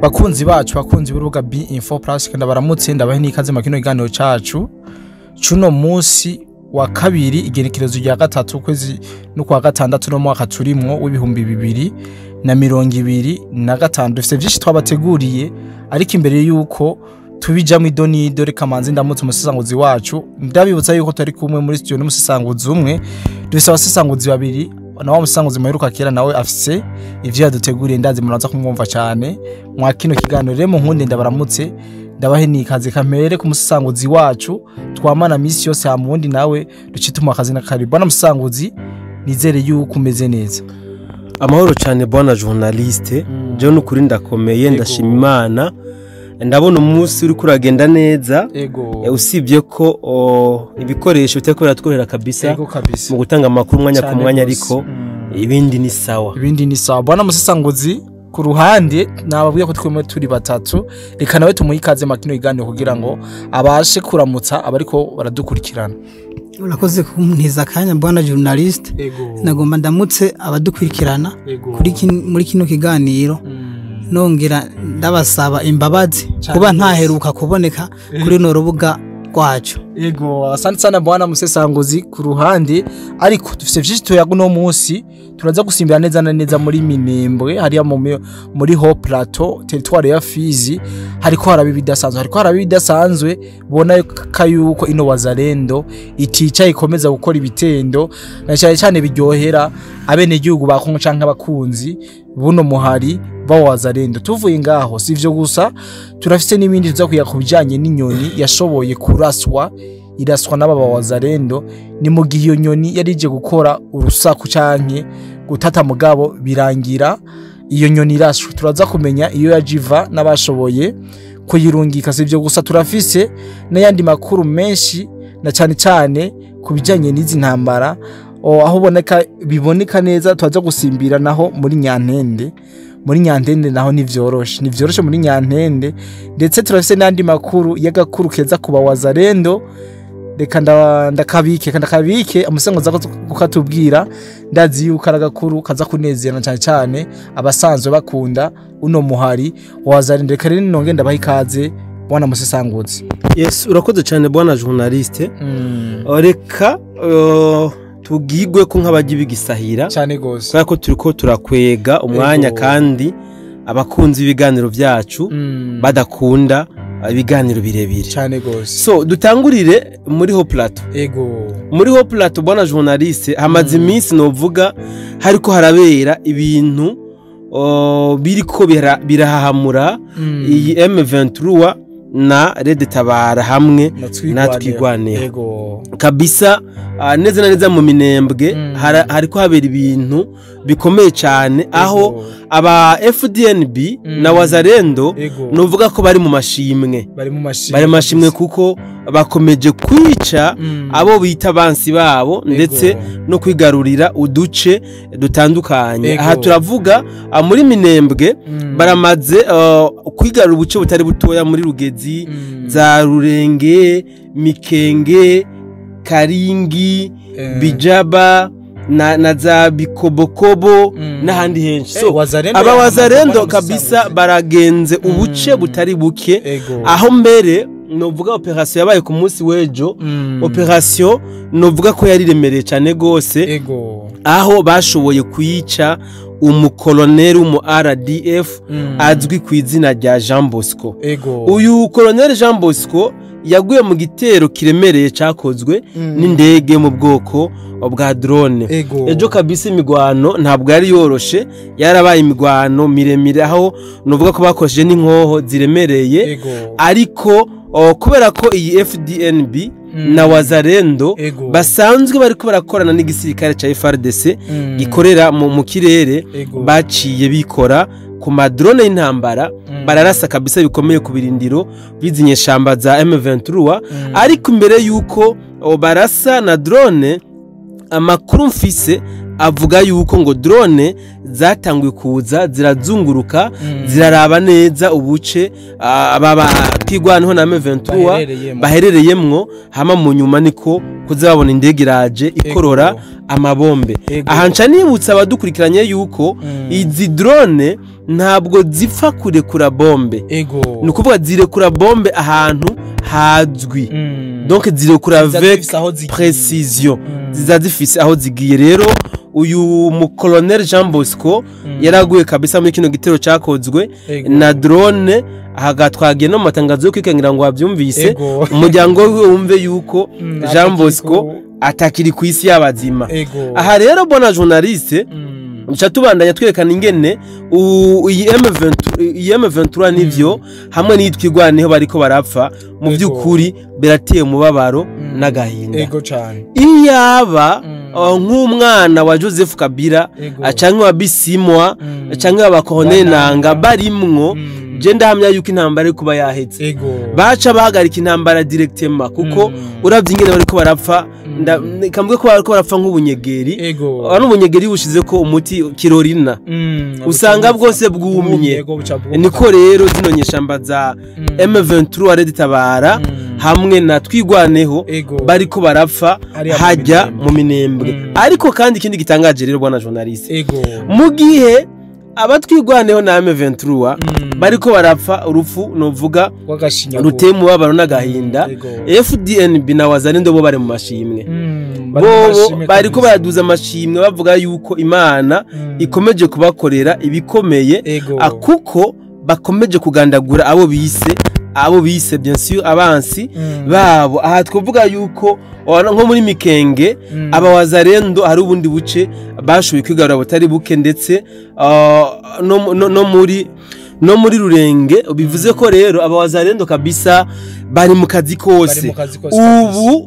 bakunzi bacu bakunzi b'urubuga B-Info Plus kandi baramutse ndabahe n'ikaze makino iganiro cacu cuno munsi wa kabiri igenekerezo rya gatatu kwezi no kwa gatandatu no mwaka turimwo w'ibihumbi 2025 dufite byinshi twabateguriye ariko imbere yuko tubijamwe idonido reka manzi ndamutse umusesanguzi wacu ndabibutsa yuko tari kumwe muri studio n'umusesanguzi umwe dufite abasesanguzi babiri na wa musesanguzi maheruka kera nawe afise ivyo yaduteguriye ndazi muranza kumwumva cyane mwa kino kiganiro remo nkunde ndabaramutse ndabahe n'ikaze kamere ku musesanguzi wacu twamana misi yose hamundi nawe ducituma akazi na karibu bana musesanguzi nizere yuko umeze neza. Amahoro cyane bwana journaliste je n'ukuri ndakomeye ndashima Imana ndabona umunsi uri kuragenda neza usibye ko ibikoresho biteko biratworera kabisa mu gutanga amakuru mwanya ku mwanya ariko ibindi ni sawa bwana musesanguzi ku ruhande nababwiye ko twemwe turi batatu reka nawe tumuhikaze makino iganiro kugira ngo abashe kuramutsa abariko baradukurikirana. Urakoze kumpiza kanya bwana journalist nagomba ndamutse abadukurikirana muri kino kiganiro nongera ndabasaba imbabazi kuba ntaheruka kuboneka kuri no rubuga rwacu. Asante sana bwana musesanguzi ku ruhande ariko dufite byinshi tuyago no munsi turaza gusimbira neza na neza muri Minembwe hariya muri Haut Plateau territoire ya Fizi hariko harabidasanzwe bona kayuko ino Wazalendo itica ikomeza gukora ibitendo na cyane biryohera abene gihugu bakongo canke abakunzi buno muhari ba Wazalendo. Tuvuye ngaho sivyo gusa turafite n'ibindi tuzakuya kubijanye n'inyoni yashoboye kuraswa iraswa n'ababa Wazalendo ni mu gihe iyo nyoni yarije gukora urusaku canke gutata mugabo birangira iyo nyoni irashwe. Turaza kumenya iyo yajiva n'abashoboye kuyirungika sivyo gusa turafise n'ayandi makuru menshi na cyane kubijanye n'izi ntambara aho biboneka neza twaza gusimbira naho muri Nyantende naho nivyoroshe muri Nyantende ndetse turafise n'andi makuru y'agakuru keza kuba Wazalendo reka ndakabike amusengoza kukatubwira ndazi yuko aragakuru kaza kunezerana cyane abasanzwe bakunda uno muhari Wazalendo. Reka rero nonge ndabaha ikaze bwana musesanguzi. Yes urakoze cyane bwana journaliste reka tugigwe ko nk'abaji bigisahira cyane gose kandi ko turiko turakwega umwanya kandi abakunzi ibiganiro byacu badakunda ibiganiro birebire cyane gose. So dutangurire muri Haut Plateau. Muri Haut Plateau bwana journaliste hamaze iminsi novuga hariko harabera ibintu biriko birahahamura iyi M23 na Red Tabara hamwe natwigwanira kabisa neza na neza mu Minembwe hariko habera ibintu bikomeye cyane aho aba FDNB na Wazalendo novuga ko bari mu mashimwe kuko bakomeje kwica abo bita bansi babo ndetse no kwigarurira uduce dutandukanye. Aha turavuga muri Minembwe baramaze kwigarura ubuce butari butoya muri Rugezi za Rurenge Mikenge Karingi Bijaba na za Bikobokobo n'ahandi henshi. So aba Wazalendo kabisa baragenze ubuce butari buke aho mbere novuga operation yabaye ku munsi wejo operation novuga ko yari remereye cyane gose aho bashoboye kuyica umukoloneli mu RDF azwi ku izina rya Jean Bosco. Uyu koloneli Jean Bosco yaguye mu gitero kiremereye cyakozwe n'indege mu bwoko bwa drone. Ejo kabisa imigwano ntabwo yari yoroshe yarabaye imigwano miremire aho novuga ko bakojeje n'inkoho ziremereye ariko kubera ko iyi FDNB na Wazalendo basanzwe bariko barakorana n'igisirikare ca FARDC gikorera mu kirere baciye bikora ku madrone y'intambara bararasa kabisa bikomeye ku birindiro bizinye shamba za M23 ariko imbere yuko barasa na drone amakuru mfise avuga yuko ngo drone zatanguye kuza zirazunguruka ziraraba neza ubuce aba twigwaneho na M23 baherereyemwo hama mu nyuma niko kuzabona indege iraje ikorora amabombe. Aha nca nibutsa abadukurikiranye yuko izi drone ntabwo zipfa kurekura bombe, ni ukuvuga zirekura bombe ahantu hazwi, donc zirekura avec précision, ziza zifise aho zigiye. Rero uyu mu Colonel Jean Bosco yaraguye kabisa muri kino gitero cyakozwe na drone. Aha twagiye no matangazo yo kwikangira ngo wabyumvise umuryango we wumve yuko Jean Bosco atakiri ku isi y'abazima. Aha rero bona journaliste nca tubandanya twerekana ingene iyi M23 nivyo hamwe n'itwigwaneho bariko barapfa mu by'ukuri birateye umubabaro n'agahinda. Iyaba nk'umwana wa Joseph Kabila canke wa Bisimwa canke wa Colonel Nanga barimwo, je ndahamya yuko intambara ari kuba yaheze, baca bahagarika intambara directement, kuko uravye ingene bariko barapfa kambwe ko bariko barapfa nk'ubunyegeri, n'ubunyegeri bushize ko umuti kirorina usanga bwose bwumye. Niko rero zino nyeshamba za M23 Red Tabara hamwe na twigwaneho bariko barapfa hajya mu Minembwe. Ariko kandi ikindi gitangaje rero bwana journaliste, mu gihe abatwigwaneho na M23 bariko barapfa urupfu novuga ruteye umubabaro n'agahinda, FDNB na Wazalendo bo bari mu mashimwe, bo bariko baraduza amashimwe bavuga yuko Imana ikomeje kubakorera ibikomeye, kuko bakomeje kugandagura abo bise bien sûr abansi babo. Aha twavuga yuko nko muri Mikenge abawazarendo hari ubundi buce bashoboye kwigarura butari buke, ndetse no muri Rurenge. Bivuze ko rero abawazarendo kabisa bari mu kazi kose.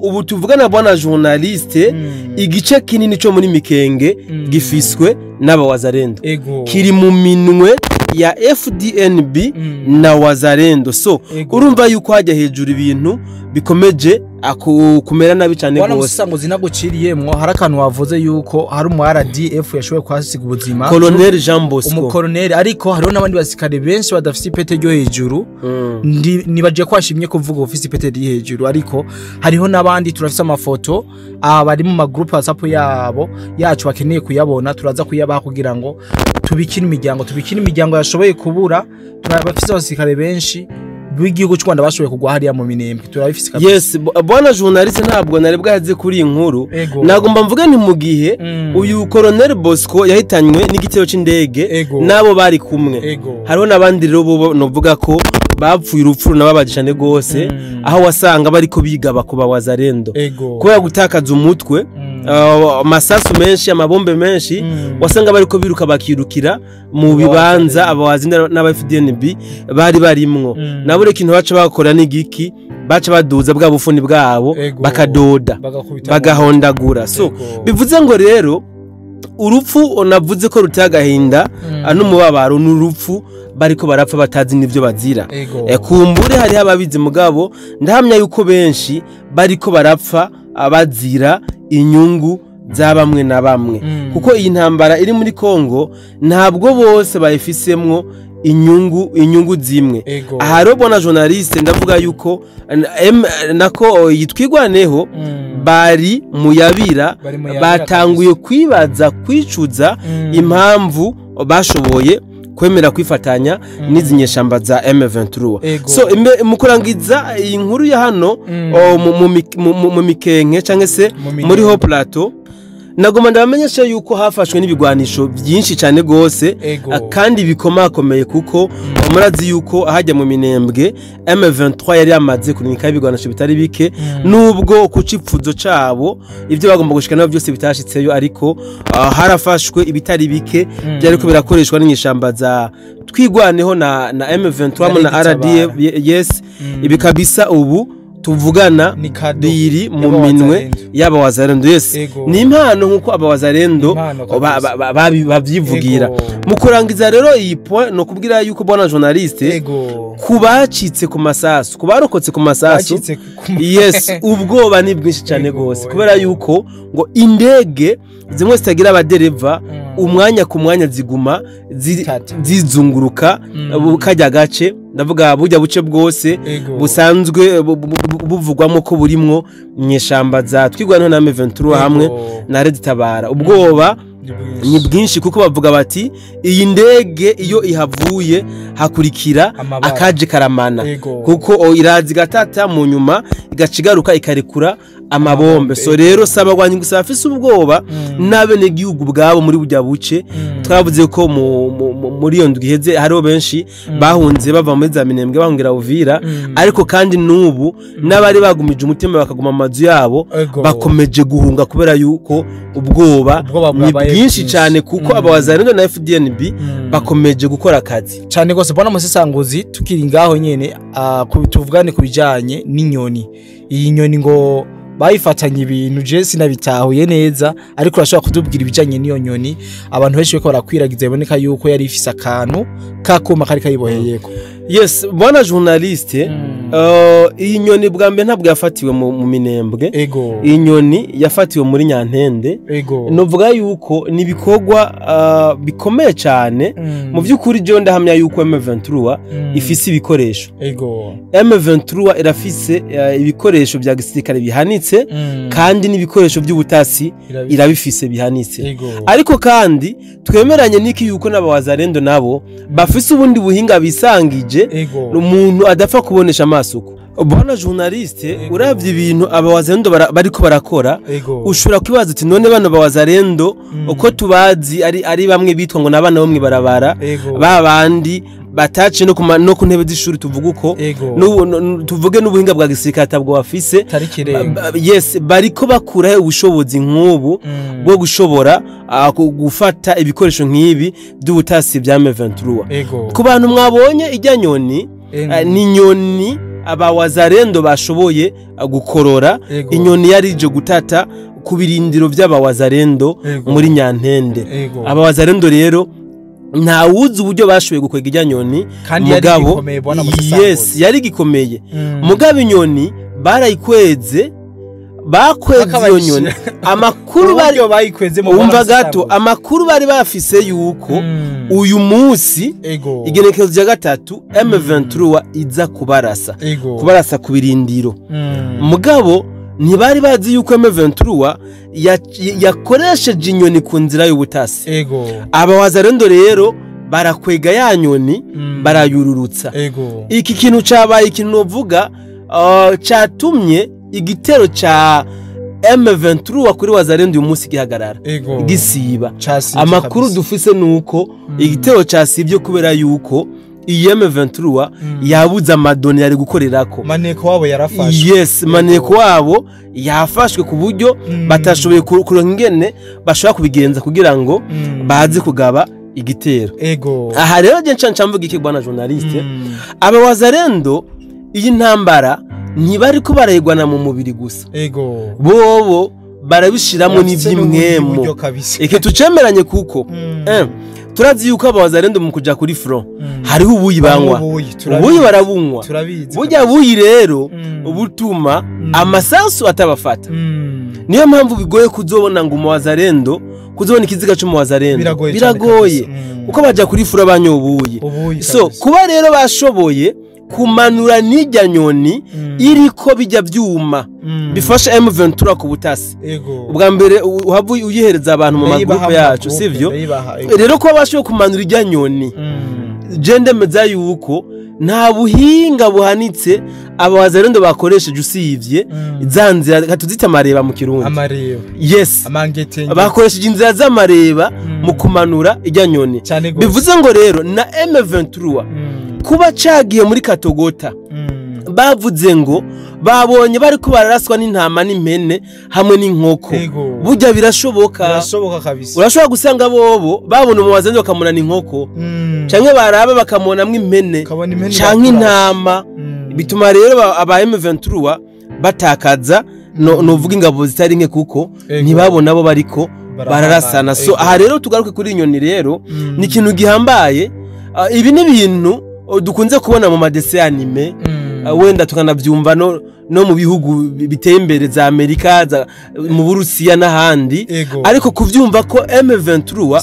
Ubu tuvugana bwana journaliste, igice kinini cyo muri Mikenge gifiswe n'abawazarendo, kiri mu minwe ya FDNB na Wazalendo. So urumva yuko hajya hejuru ibintu bikomeje kumera nabi cyane gose. Wana musango zinaguciriyemwo harakantu wavuze yuko hari umu RDF yashoboye kwasiga ubuzima, Colonel Jean Bosco umukoloneli, ariko hariho n'abandi basikare benshi badafite ipete ryo hejuru. Nibaje kwashimye kuvuga ufite ipete ryo hejuru, ariko hariho n'abandi turafite amafoto bari mu magroup WhatsApp yacu bakeneye kuyabona, turaza kuyabaha kugira ngo tubikine imiryango yashoboye kubura. Turabafite abasikare benshi bw'igihugu cy'u Rwanda bashoboye kugwa hariya mu Minembwe, turabifise kabisa. Yes bwana journaliste, ntabwo narebwa haze kuri inkuru, nagomba mvuga ni mu gihe uyu Colonel Bosco yahitanywe n'igitero c'indege nabo bari kumwe. Hariho n'abandi rero bo novuga ko bapfuye urupfu nababajishane gose, aho wasanga bariko bigaba kuba Wazalendo kubera gutakaza umutwe, amasasu menshi, amabombe menshi, wasanga bariko biruka bakirukira mu bibanza abawazinda n'aba FDNB bari barimwo. Nabo reka intu baca bakora n'igiki, baca baduza bwa bufuni bwabo bakadoda bagahondagura. So bivuze ngo rero urupfu onavuze ko rutagahinda n'umubabaro n'urupfu bariko barapfa batazi nivyo bazira. Kumbure hari ababizi mugabo ndahamya yuko benshi bariko barapfa abazira inyungu za bamwe na bamwe, kuko iyi ntambara iri muri Kongo ntabwo bose bayifisemwo inyungu zimwe. Aha rero bona journaliste ndavuga yuko nako yitwigwaneho bari muyabira, batanguye kwibaza kwicuza impamvu bashoboye kwemera kwifatanya n'izinyeshamba za M23. So mukurangiza iyi nkuru ya hano mu Mikenke canke se muri Haut Plateau, nagoma ndamenyesha yuko hafashwe n'ibigwanisho byinshi cyane gose kandi bikomakomeye, kuko murazi yuko ahajya mu Minembwe M23 yari yamaze kunika ibigwanisho bitari bike, nubwo kucipfuzo cabo ivyo bagomba gushikana byose bitashitseyo, ariko harafashwe ibitari bike byariko birakoreshwa n'inyeshamba za twigwaneho na M23 na RDF. Yes ibi kabisa ubu tuvugana biri mu minwe y'aba wazalendo. Yes, ni impano nkuko aba wazalendo bavyivugira. Mu kurangiza rero iyi point no kubwira yuko bwana journaliste kubacitse ku masasu, kubarokotse ku masasu, yes, ubwoba ni bwinshi cyane gose, kubera yuko ngo indege zimwe zitagira abadereva umwanya ku mwanya ziguma zizunguruka kajya gace, ndavuga burya buce bwose busanzwe buvugwamo ko burimwo nyeshamba za twigwana na M23 hamwe na Red Tabara. Ubwoba ni bwinshi kuko bavuga bati iyi ndege iyo ihavuye hakurikira akaje karamana, kuko irazi gatata mu nyuma igacigaruka ikarekura amabombe. So rero sabagwanyi gusa afise ubwoba nabene gihugu bwabo muri burya buce. Twavuze ko muri iyo ndwi heze hariho benshi bahunze bava muri za Minembwe bahungira Uvira, ariko kandi nubu nabari bagumije umutima bakaguma amazu yabo bakomeje guhunga kubera yuko ubwoba ni bwinshi cyane, kuko abawazalendo na FDNB bakomeje gukora akazi cyane gose. Bwana Musesanguzi, tukiri ngaho nyene tuvugane kubijanye n'inyoni. Iyi nyoni ngo bayifatanye ibintu je sinabitahuye neza, ariko urashobora kudubwira ibijanye n'iyo nyoni. Abantu benshi beko barakwiragiza iboneka yuko yari ifise akantu kakoma kari kayiboheyeko. Yes, bwana journaliste, iyi nyoni bwa mbere ntabwo yafatiwe mu Minembwe. Iyi nyoni yafatiwe muri Nyantende. Novuga yuko ni bikorwa bikomeye cyane. Mu byukuri je ndahamya yuko M23 ifise ibikoresho. M23 irafise ibikoresho bya gisirikare bihanitse, kandi n'ibikoresho by'ubutasi irabifise bihanitse. Ariko kandi twemeranye niki yuko n'abawazalendo nabo bafise ubundi buhinga bisangije umuntu adapfa kubonesha amasuko. Bwana journaliste, uravye ibintu abawazalendo bariko barakora, ushobora kwibaza uti none bano bawazalendo uko tubazi ari bamwe bitwa ngo nabana bo mwibarabara, babandi batace no ku ntebe z'ishuri, tuvuga uko tuvuge n'ubuhinga bwa gisirikare tabwo bafise. Yes, bariko bakuraho ubushobozi nk'ubu bwo gushobora gufata ibikoresho nk'ibi by'ubutasi bya M23. Ku bantu mwabonye ijya nyoni, ni nyoni abawazalendo bashoboye gukorora. Inyoni yarije gutata ku birindiro by'abawazalendo muri Nyantende. Abawazalendo rero nta wuzi uburyo bashoboye gukwega ijya nyoni, mugabo yes yari gikomeye. Mugabo inyoni barayikweze, bakweze iyo nyoni. Amakuru bari umva gato, amakuru bari bafise yuko uyu munsi igenekezo rya gatatu M23 iza kubarasa ku birindiro. Mugabo ntibari bazi yuko M23 yakoresheje inyoni ku nzira y'ubutasi. Abawazalendo rero barakwega ya nyoni barayururutsa. Iki kintu cabaye ikintu novuga catumye igitero cha M23 kuri wazalendo uyu munsi gihagarara gisiba. Amakuru dufise nuko igitero casibye kubera yuko iyi M23 yabuza amadoni yari gukorerako. Maneko wabo yarafashwe. Yes, maneko wabo yafashwe ku buryo batashoboye kuronka ingene bashobora kubigenza kugira ngo baze kugaba igitero. Aha rero je ncamvuga iki bwana journaliste, aba wazalendo iyi ntambara ntibari ko barayigwana mu mubiri gusa, bobo barabishiramo n'ivyimwemo. Eke tucemeranye kuko turazi yuko abawazalendo mu kuja kuri front hariho ubuyi banywa, ubuyi barabunywa. Burya buyi rero ubutuma amasasu atabafata. Niyo mpamvu bigoye kuzobona ngo umwazalendo, kuzobona ikiziga cyo umwazalendo biragoye uko baja kuri front banyobuye. So kuba rero bashoboye kumanura n'ijya nyoni iriko bijya byuma bifasha M23 ku butasi. Ubwa mbere uhavuye uyihereza abantu mu magrupe yacu, sivyo? Rero ko bashoboye kumanura ijya nyoni, je ndemeza yuko nta buhinga buhanitse abawazalendo bakoresheje usivye zanzira katuzita amareba mu Kirundi. Yes, bakoresheje inzira z'amareba mu kumanura ijya nyoni. Bivuze ngo rero na M23 kuba cagiye muri Katogota bavuze ngo babonye bari ko bararaswa n'intama n'impene hamwe n'inkoko. Burya birashoboka kabisa. Urashobora gusanga bobo babona umwazendo bakamuna n'inkoko, canke baraba bakamona mw'impene canke intama. Bituma rero aba M23 batakaza novuga ingabo zitari nke kuko ntibabona abo bariko bararasana. So aha rero tugaruke kuri inyoni rero ni ikintu gihambaye. Ibi ni ibintu dukunze kubona mu madese anime, wenda tukanabyumva no mu bihugu biteye imbere za Amerika, mu Burusiya n'ahandi, ariko kuvyumva ko M23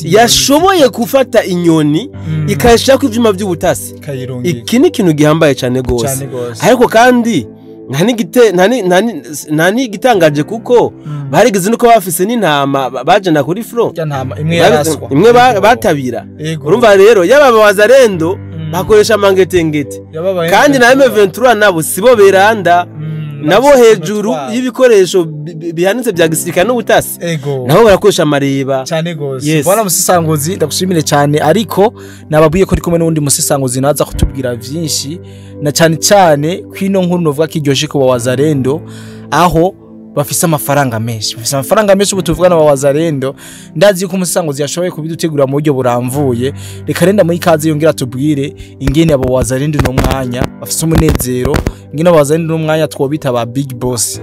yashoboye gufata inyoni ikayishaka ivyuma by'ubutasi, iki ni ikintu gihambaye cyane gose. Ariko kandi nani gitangaje kuko barigeze nuko bafise n'intama bajana kuri front, imwe batabira. Urumva rero yaba Wazalendo bakoresha mangetengete, kandi na M23 nabo sibo beranda, nabo hejuru y'ibikoresho bihanitse bya gisirikare n'ubutasi, nabo barakoresha amareba cyane gose. Bwana Musesanguzi ndagushimire cyane, ariko nababwiye ko rikomwe n'undi Musesanguzi naza kutubwira vyinshi, na cyane kwino nkuru novuga ko iryoshye ko Wazalendo, aho bafise amafaranga menshi, ubu tuvugana na Wazalendo. Ndazi yuko Musesanguzi yashoboye kubidutegura mu buryo buramvuye. Reka renda muri kaze yongera tubwire ingene abo Wazalendo no mwanya bafise umunezero, ingene abo Wazalendo no mwanya twobita ba big boss.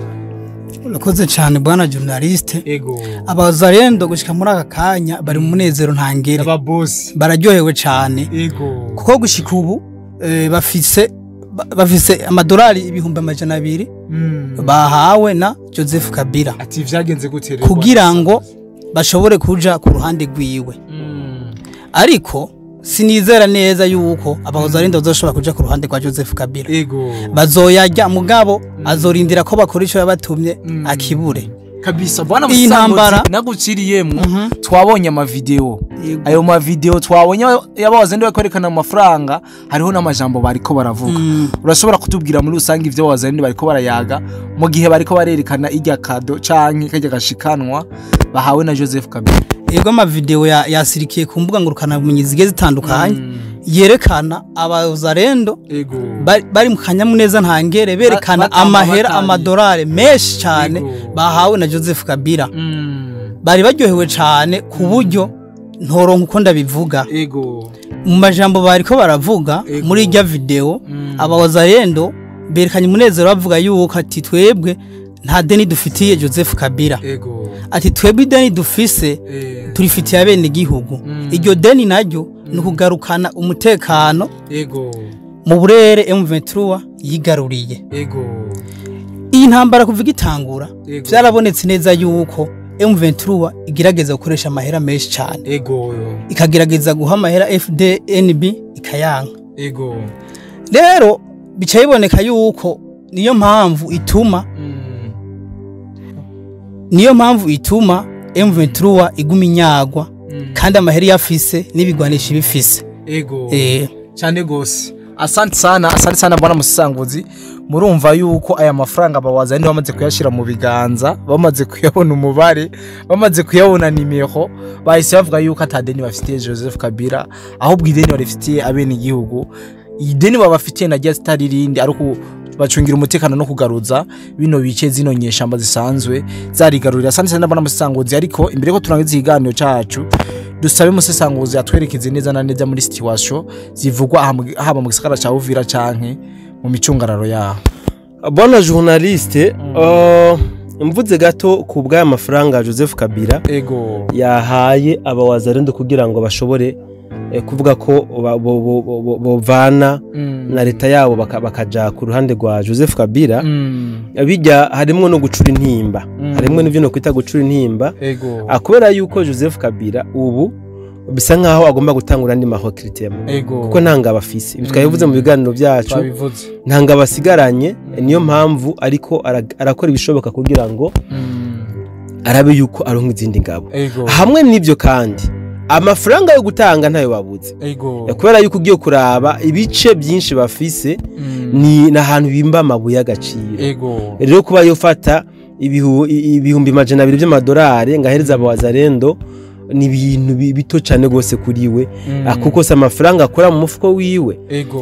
Urakoze cyane bwana journaliste. Abazalendo gushika muri aka kanya bari mu munezero ntangere, aba boss bararyohewe cyane kuko gushika ubu bafise amadolari ibihumbi 200 bahawe na Joseph Kabila, ati vyagenze gute rero kugira ngo bashobore kuja ku ruhande rwiwe. Ariko sinizera neza yuko Abazalendo bazoshobora kuja ku ruhande kwa Joseph Kabila. Bazoyajya mugabo azorindira ko bakora ico yabatumye akibure kabisa. Bwana Musesanguzi naguciriyemwe, twabonye ama video, ayo ma video twabonye y'Abazalendo bakorekana amafaranga, hariho n'amajambo bariko baravuga. Urashobora kutubwira muri rusange ivyo Abazalendo bariko barayaga mu gihe bariko barerekana irya kado canke kajya gashikanwa bahawe na Joseph Kabila? Yego ama video yasirikiye ku mbuga ngurukana bumenyi zige zitandukanye, yerekana Abazalendo bari mu kanyamuneza ntangere, berekana amahera amadolari menshi cyane bahawe na Joseph Kabila. Bari baryohewe cyane ku buryo ntoronka uko ndabivuga. Mu majambo bariko baravuga muri irya video, Abazalendo berekanye umunezero bavuga yuko ati twebwe nta deni dufitiye Joseph Kabila, ati twebwe ideni dufise turifitiye abene gihugu. Iryo deni naryo ni kugarukana umutekano mu burere M23 yigaruriye. Iyi ntambara kuvuga itangura byarabonetse neza yuko M23 igerageza gukoresha amahera menshi cyane, ikagerageza guha amahera FDNB ikayanka. Rero bica biboneka yuko niyo mpamvu ituma M23 iguma inyagwa, kandi amahera yafise n'ibigwanisha bifise. Cyane gose. Asante sana bwana Musesanguzi. Murumva yuko aya mafaranga Abazalendo bamaze kuyashira mu biganza, bamaze kuyabona umubare, bamaze kuyabona nimero, bahise bavuga yuko atadeni bafitiye Joseph Kabila, ahubwo ideni barifitiye abene igihugu. Ideni babafitiye na Gestari rindi ariko bacungira umutekano no kugaruza bino bice zino nyeshamba zisanzwe zarigarurira. Asante sana bwana Musesanguzi, ariko imbere ko turangiza ikiganiro cyacu dusabe Musesanguzi atwerekeze neza na neza muri situation zivugwa haba mu gisagara ca Uvira canke mu micungararo yaho. Bwana journaliste, mvuze gato ku bw'aya mafaranga Joseph Kabila yahaye Abazalendo kugira ngo bashobore kuvuga ko bovana na leta yabo bakaja ku ruhande rwa Joseph Kabila. Bijya harimo no gucura intimba, harimo n'ivyo no kwita gucura intimba, akubera yuko Joseph Kabila ubu bisa nkaho agomba gutangura andi mahokritemo, kuko ntanga bafise ibi twabivuze mu biganiro byacu, ntanga basigaranye. Niyo mpamvu ariko arakora ibishoboka kugira ngo arabe yuko aronka izindi ngabo. Hamwe n'ivyo kandi amafaranga yo gutanga ntayo babuze, kubera yuko ugiye kuraba ibice byinshi bafise ni nahantu bimba amabuye y'agaciro. Rero kuba yofata ibihumbi 200 by'amadolari ngahereza Abazalendo ni ibintu bito cyane gose kuri we, kuko se amafaranga akora mu mufuko wiwe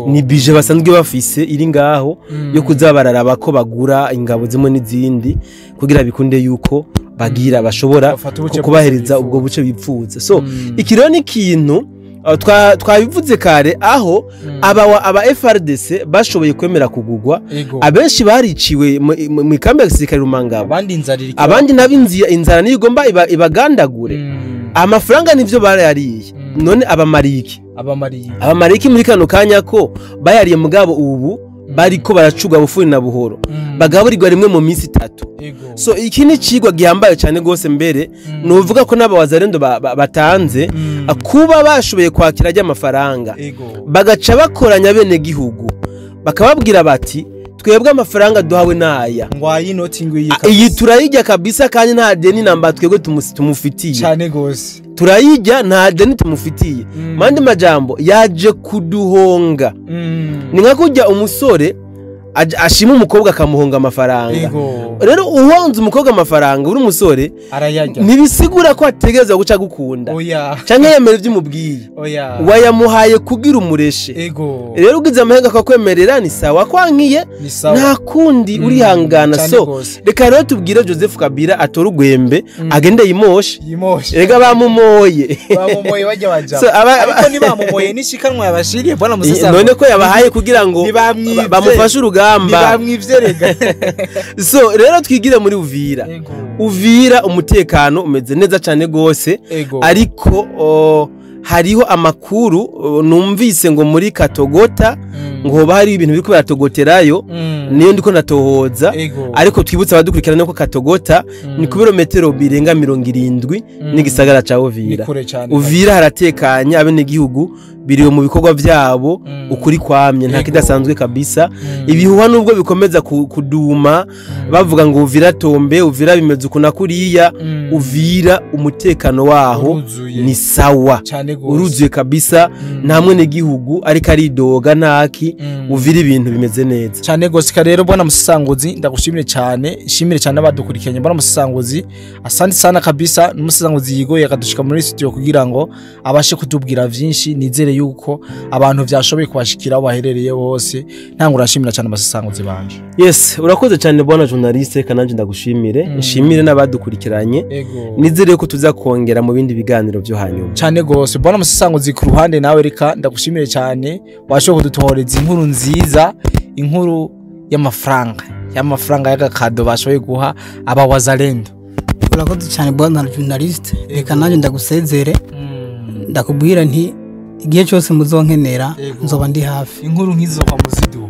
ni bije basanzwe bafise iri ngaho yo kuzabararaba ko bagura ingabo zimwe n'izindi kugira bikunde yuko bagira bashobora kubahereza ubwo buce bipfuza. So ikiro ni kintu twabivuze kare aho aba FRDC bashoboye kwemera kugugwa abenshi bariciwe mu ikambi ya gisirikare Rumangabo abandi nabinziye inzara niyo igomba ibagandagure amafaranga nivyo barayariye none abamariki muri kano kanya ko bayariye mugabo ubu bariko baracuga bufuri na buhoro bagaburirwa rimwe mu minsi 3 so iki ni cigwa gihambaye cyane gose mbere nuvuga ko n'abawazarendo batanze kuba bashoboye kwakira ajya amafaranga bagaca bakoranya bene gihugu bakababwira bati twebwe amafaranga duhawe naya ngwayi noti ngwiyi iyi turayijya kabisa kandi nta deni namba twebwe tumufitiye cyane gose turayijya nta deni tumufitiye mande majambo yaje kuduhonga ni nka kujya umusore ashima umukobwa akamuhonga amafaranga rero uhonze umukobwa amafaranga uri umusore nibisigura ko ategereza guca gukunda canke yemera ivy'umubwiye wayamuhaye kugira umureshe rero ugize amahanga akakwemerera ni sawa kwankiye nta kundi urihangana so reka rero tubwire Joseph Kabila atora ugwembe agende yimoshe rega bamumoye bajya baja ariko nibamumoye nishikanwa yabashiriye bwana musasa none ko yabahaye kugira ngo bamufashe so rero twigire muri Uvira umutekano umeze neza cyane gose ariko hariho amakuru numvise ngo muri Katogota ngo bahari ibintu biko baratogoterayo niyo ndiko natohoza ariko twibutsa abadukurikirana ko Katogota ni ku birometero birenga 70 n'igisagara ca Uvira haratekanye abene gihugu biriwe mu bikorwa byabo ukuri kwamye nta kidasanzwe kabisa ibihuha nubwo bikomeza kuduma bavuga ngo Uvira tombe Uvira bimeze kunakuriya Uvira umutekano waho ni sawa uruzuye kabisa ntamwe ne gihugu ariko aridoga naki Uvira ibintu bimeze neza cyane gose rero bwana Musasanguzi ndagushimire cyane shimire cyane abadukurikiranye bwana Musasanguzi asante sana kabisa n'umusasanguzi yigoye akadushika muri studio kugira ngo abashe kutubwira vyinshi nizere yuko abantu vyashoboye kubashikira aho baherereye bose ntango urashimira cyane Musasanguzi banje yes urakoze cyane bwana journaliste kananje ndagushimire nshimire n'abadukurikiranye nizere ko tuza kongera mu bindi biganiro byo hanyuma cyane gose bwana Musasanguzi ku ruhande nawe reka ndagushimire cyane washoboye kudutohoreza inkuru nziza inkuru y'amafaranga y'agakado bashoboye guha abawazalendo urakoze cyane bwana journaliste reka nanjye ndagusezere ndakubwira nti igihe cyose muzonkenera nzoba ndi hafi inkuru nk'izo kwa muzidu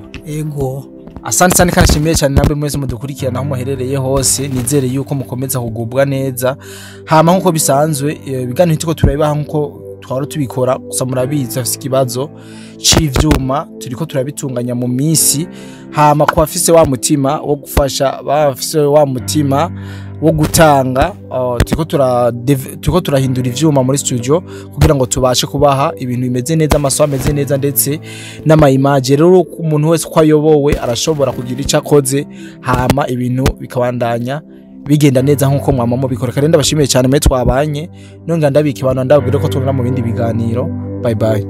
asante cyane kandi nshimiye cyane namwe mwese mudukurikirana aho muherereye hose nizere yuko mukomeza kugubwa neza hama nkuko bisanzwe ibiganiro tiko turabibaha nkuko twara tubikora gusa murabizi afise ikibazo c'ivyuma turiko turabitunganya mu minsi hama ko afise wa mutima wo gufasha bafise wa mutima wo gutanga turiko turahindura ivyuma muri studio kugira ngo tubashe kubaha ibintu bimeze neza amaso ameze neza ndetse n'ama image rero umuntu wese ko ayobowe arashobora kugira ico akoze hama ibintu bikabandanya bigenda neza nkuko mwamamo bikora kandi ndabashimiye cyane mwe twabanye nonga ndabike abantu ndabwire ko tubona mu bindi biganiro bye bye